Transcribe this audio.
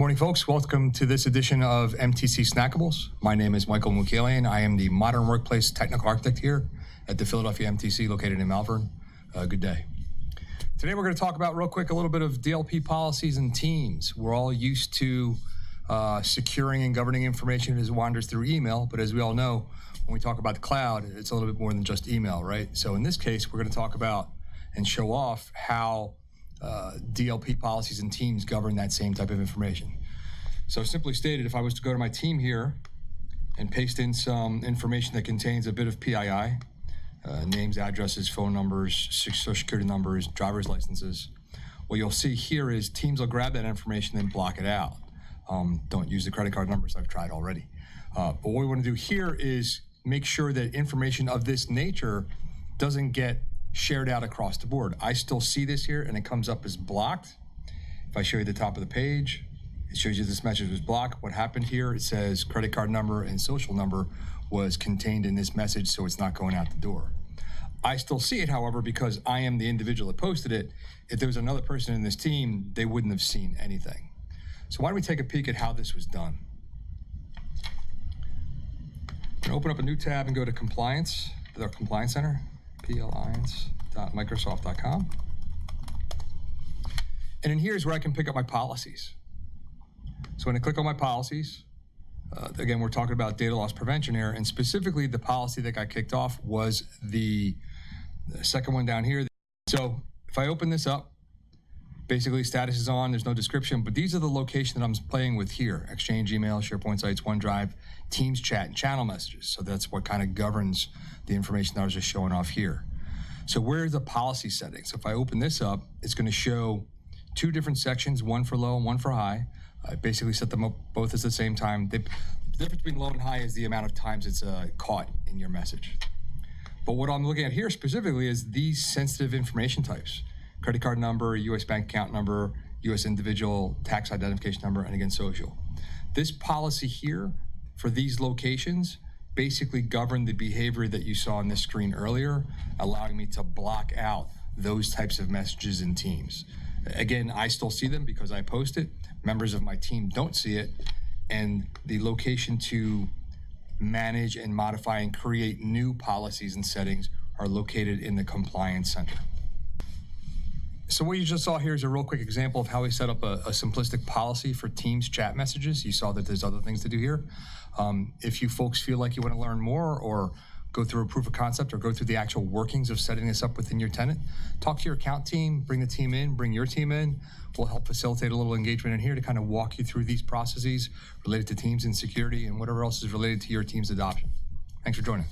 morning, folks. Welcome to this edition of MTC Snackables. My name is Michael Mukalian. I am the Modern Workplace Technical Architect here at the Philadelphia MTC located in Malvern. Good day. Today we're going to talk about real quick a little bit of DLP policies and teams. We're all used to securing and governing information as it wanders through email, but as we all know, when we talk about the cloud, it's a little bit more than just email, right? So in this case, we're going to talk about and show off how DLP policies and teams govern that same type of information. So simply stated, if I was to go to my team here and paste in some information that contains a bit of PII, names, addresses, phone numbers, social security numbers, driver's licenses, what you'll see here is teams will grab that information and block it out. Don't use the credit card numbers, I've tried already. But what we want to do here is make sure that information of this nature doesn't get shared out across the board. I still see this here and it comes up as blocked. If I show you the top of the page, it shows you this message was blocked. What happened here, it says credit card number and social number was contained in this message, so it's not going out the door. I still see it, however, because I am the individual that posted it. If there was another person in this team, they wouldn't have seen anything. So why don't we take a peek at how this was done? I'm gonna open up a new tab and go to Compliance, the Compliance Center. alliance.microsoft.com. And in here is where I can pick up my policies. So when I click on my policies, again, we're talking about data loss prevention here, and specifically the policy that got kicked off was the second one down here. So if I open this up, basically status is on, there's no description, but these are the location that I'm playing with here: Exchange, email, SharePoint sites, OneDrive, Teams chat, and channel messages. So that's what kind of governs the information that I was just showing off here. So where's the policy settings? So if I open this up, it's going to show two different sections, one for low and one for high. I basically set them up both at the same time. The difference between low and high is the amount of times it's caught in your message. But what I'm looking at here specifically is these sensitive information types: credit card number, US bank account number, US individual tax identification number, and again, social. This policy here for these locations basically govern the behavior that you saw on this screen earlier, allowing me to block out those types of messages in Teams. Again, I still see them because I post it. Members of my team don't see it. And the location to manage and modify and create new policies and settings are located in the Compliance Center. So what you just saw here is a real quick example of how we set up a simplistic policy for Teams chat messages. You saw that there's other things to do here. If you folks feel like you want to learn more or go through a proof of concept or go through the actual workings of setting this up within your tenant, talk to your account team, bring the team in, bring your team in. We'll help facilitate a little engagement in here to kind of walk you through these processes related to Teams and security and whatever else is related to your team's adoption. Thanks for joining.